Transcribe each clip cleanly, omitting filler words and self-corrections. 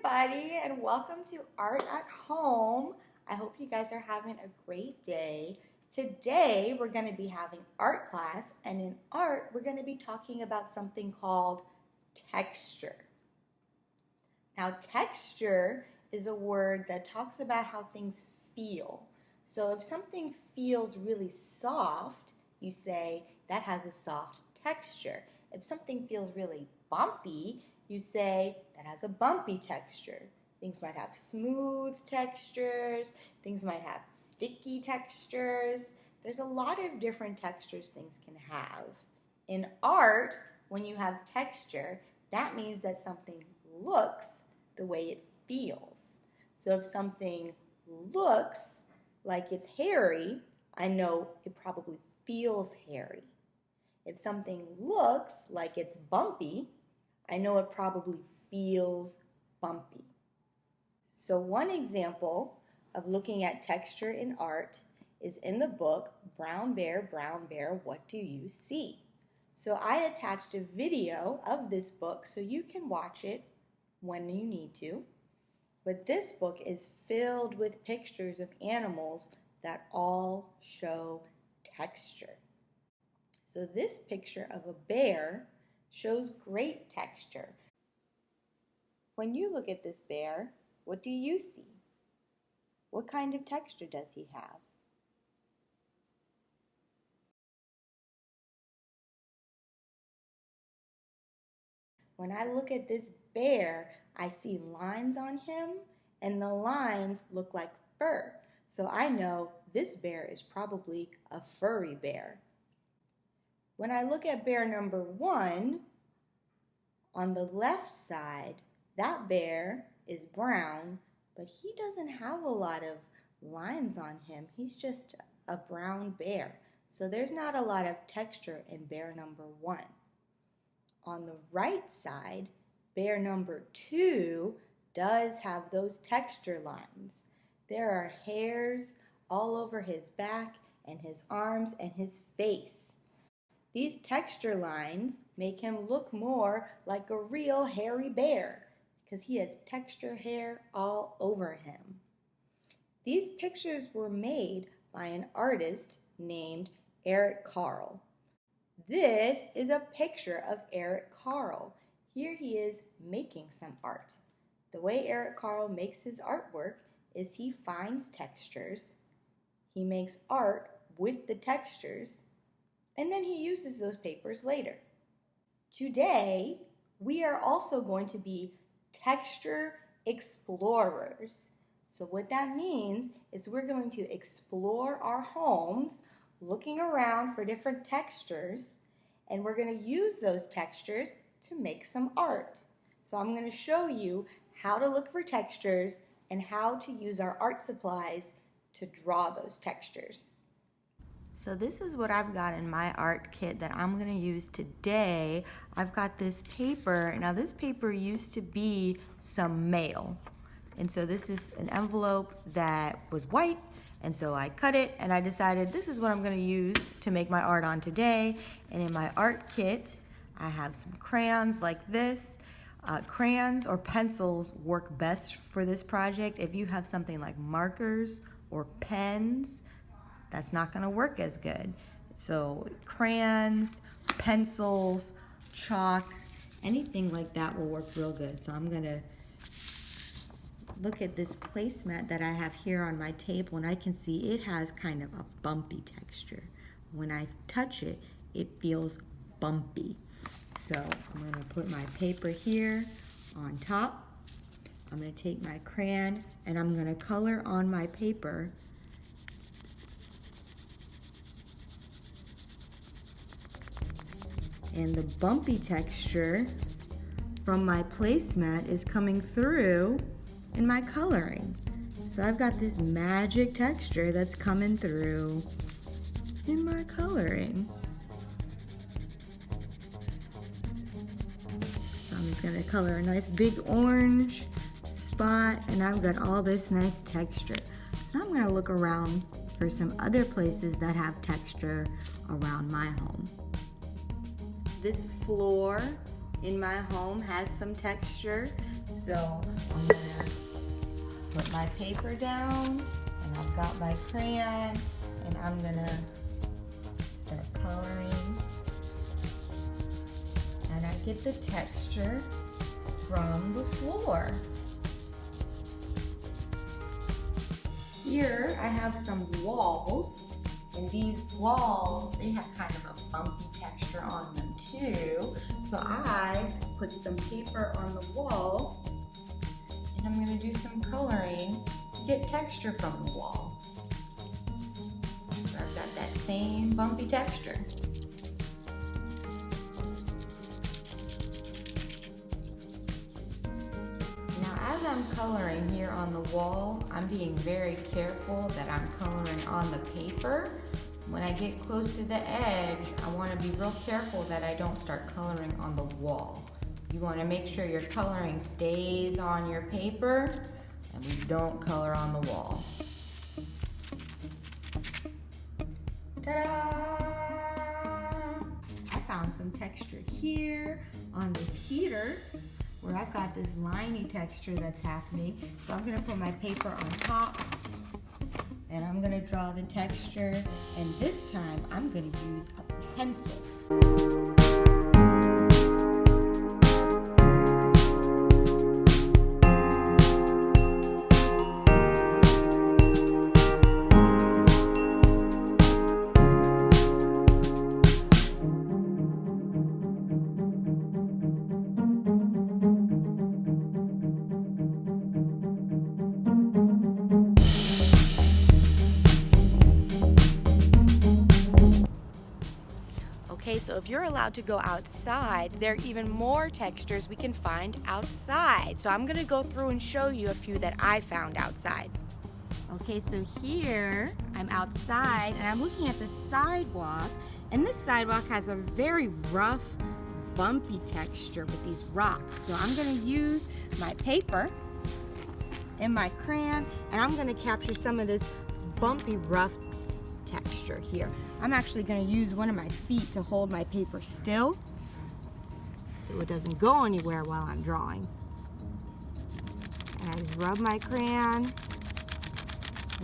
everybody, and welcome to Art at Home. I hope you guys are having a great day. Today we're going to be having art class, and in art we're going to be talking about something called texture. Now, texture is a word that talks about how things feel. So if something feels really soft, you say that has a soft texture. If something feels really bumpy, you say that has a bumpy texture. Things might have smooth textures, things might have sticky textures. There's a lot of different textures things can have. In art, when you have texture, that means that something looks the way it feels. So if something looks like it's hairy, I know it probably feels hairy. If something looks like it's bumpy, I know it probably feels bumpy. So one example of looking at texture in art is in the book, Brown Bear, What Do You See? So I attached a video of this book so you can watch it when you need to. But this book is filled with pictures of animals that all show texture. So this picture of a bear shows great texture. When you look at this bear, what do you see? What kind of texture does he have? When I look at this bear, I see lines on him, and the lines look like fur. So I know this bear is probably a furry bear. When I look at bear number 1, on the left side, that bear is brown, but he doesn't have a lot of lines on him. He's just a brown bear. So there's not a lot of texture in bear number 1. On the right side, bear number 2 does have those texture lines. There are hairs all over his back and his arms and his face. These texture lines make him look more like a real hairy bear because he has texture hair all over him. These pictures were made by an artist named Eric Carle. This is a picture of Eric Carle. Here he is making some art. The way Eric Carle makes his artwork is he finds textures, he makes art with the textures, and then he uses those papers later. Today, we are also going to be texture explorers. So what that means is we're going to explore our homes, looking around for different textures, and we're going to use those textures to make some art. So I'm going to show you how to look for textures and how to use our art supplies to draw those textures. So this is what I've got in my art kit that I'm going to use today. I've got this paper. Now this paper used to be some mail. And so this is an envelope that was white. And so I cut it and I decided this is what I'm going to use to make my art on today. And in my art kit, I have some crayons like this. Crayons or pencils work best for this project. If you have something like markers or pens, that's not going to work as good. So crayons, pencils, chalk, anything like that will work real good. So I'm going to look at this placemat that I have here on my table, and I can see it has kind of a bumpy texture. When I touch it, it feels bumpy. So I'm going to put my paper here on top. I'm going to take my crayon and I'm going to color on my paper. And the bumpy texture from my placemat is coming through in my coloring. So I've got this magic texture that's coming through in my coloring. So I'm just gonna color a nice big orange spot, and I've got all this nice texture. So I'm gonna look around for some other places that have texture around my home. This floor in my home has some texture. So I'm gonna put my paper down, and I've got my crayon, and I'm gonna start coloring. And I get the texture from the floor. Here I have some walls, and these walls, they have kind of a bumpy texture on them too. So I put some paper on the wall, and I'm going to do some coloring to get texture from the wall. So I've got that same bumpy texture. As I'm coloring here on the wall, I'm being very careful that I'm coloring on the paper. When I get close to the edge, I want to be real careful that I don't start coloring on the wall. You want to make sure your coloring stays on your paper and we don't color on the wall. Ta-da! I found some texture here on this heater, where I've got this liney texture that's happening. So I'm gonna put my paper on top, and I'm gonna draw the texture, and this time I'm gonna use a pencil. Okay, so if you're allowed to go outside, there are even more textures we can find outside. So I'm gonna go through and show you a few that I found outside. Okay, so here I'm outside and I'm looking at the sidewalk, and this sidewalk has a very rough, bumpy texture with these rocks. So I'm gonna use my paper and my crayon, and I'm gonna capture some of this bumpy, rough texture here. I'm actually going to use one of my feet to hold my paper still so it doesn't go anywhere while I'm drawing. And I just rub my crayon.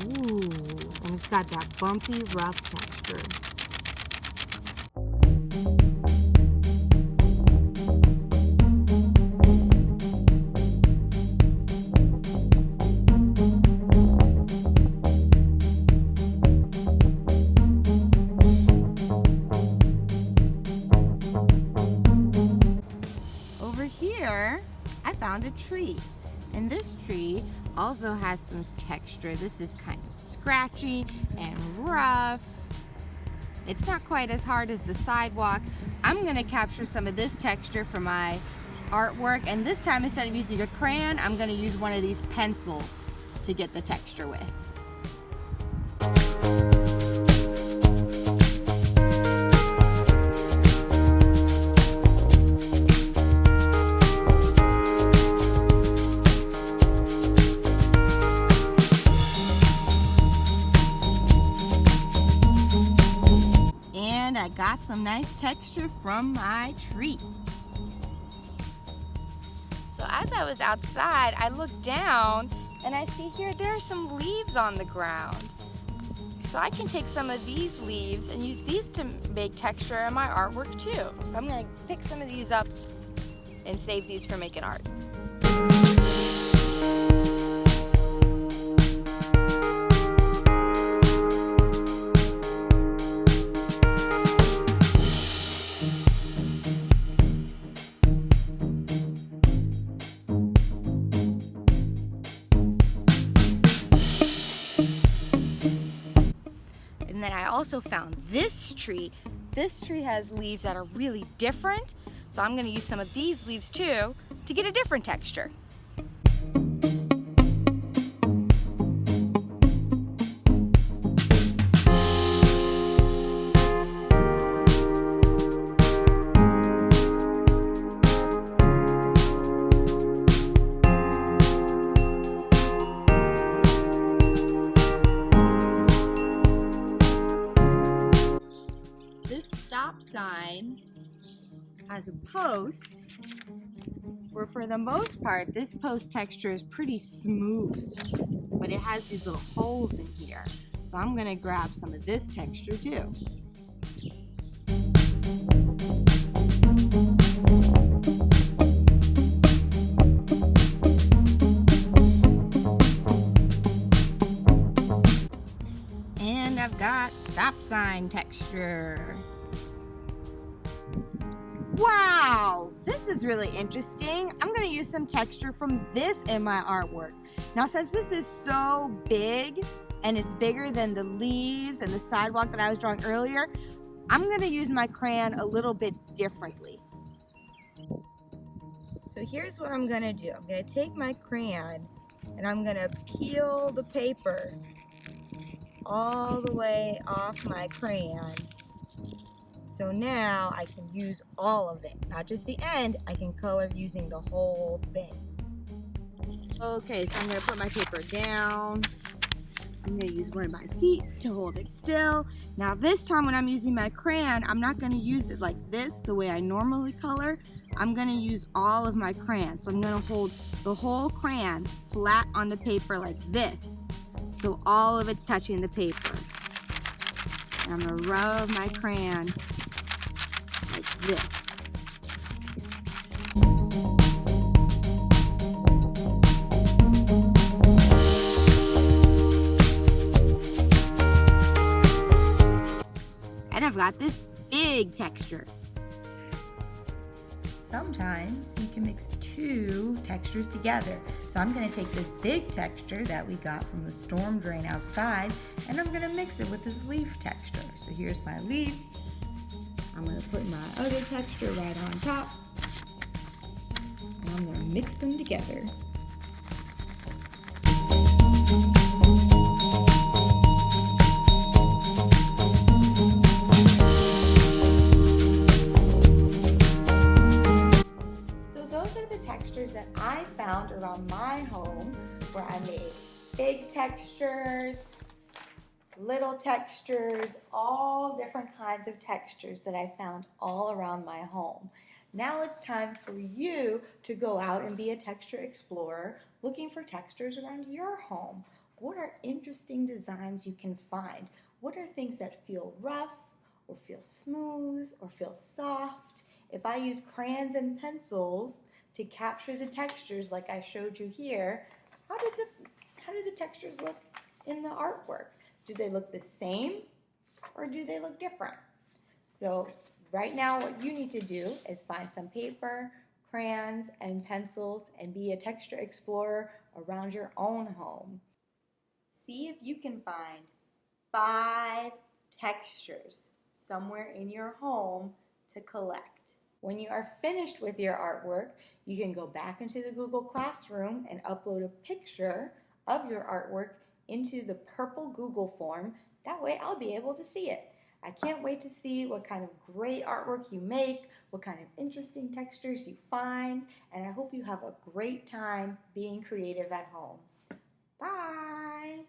Ooh, and it's got that bumpy, rough texture. I found a tree, and this tree also has some texture. This is kind of scratchy and rough. It's not quite as hard as the sidewalk. I'm going to capture some of this texture for my artwork, and this time instead of using a crayon, I'm going to use one of these pencils to get the texture with. I got some nice texture from my tree. So as I was outside, I looked down and I see here there are some leaves on the ground. So I can take some of these leaves and use these to make texture in my artwork too. So I'm going to pick some of these up and save these for making art. And then I also found this tree. This tree has leaves that are really different. So I'm going to use some of these leaves too to get a different texture. Stop sign has a post, For the most part, this post texture is pretty smooth, but it has these little holes in here. So I'm gonna grab some of this texture too. And I've got stop sign texture. Wow, this is really interesting. I'm gonna use some texture from this in my artwork. Now, since this is so big and it's bigger than the leaves and the sidewalk that I was drawing earlier, I'm gonna use my crayon a little bit differently. So here's what I'm gonna do. I'm gonna take my crayon and I'm gonna peel the paper all the way off my crayon. So now I can use all of it, not just the end. I can color using the whole thing. Okay, so I'm gonna put my paper down. I'm gonna use one of my feet to hold it still. Now this time when I'm using my crayon, I'm not gonna use it like this, the way I normally color. I'm gonna use all of my crayon. So I'm gonna hold the whole crayon flat on the paper like this. So all of it's touching the paper. And I'm gonna rub my crayon like this. And I've got this big texture. Sometimes you can mix two textures together. So I'm gonna take this big texture that we got from the storm drain outside, and I'm gonna mix it with this leaf texture. So here's my leaf. I'm gonna put my other texture right on top, and I'm gonna mix them together. Those are the textures that I found around my home, where I made big textures, little textures, all different kinds of textures that I found all around my home. Now it's time for you to go out and be a texture explorer, looking for textures around your home. What are interesting designs you can find? What are things that feel rough, or feel smooth, or feel soft? If I use crayons and pencils to capture the textures like I showed you here, how do the textures look in the artwork? Do they look the same, or do they look different? So right now what you need to do is find some paper, crayons, and pencils and be a texture explorer around your own home. See if you can find 5 textures somewhere in your home to collect. When you are finished with your artwork, you can go back into the Google Classroom and upload a picture of your artwork into the purple Google form. That way I'll be able to see it. I can't wait to see what kind of great artwork you make, what kind of interesting textures you find, and I hope you have a great time being creative at home. Bye!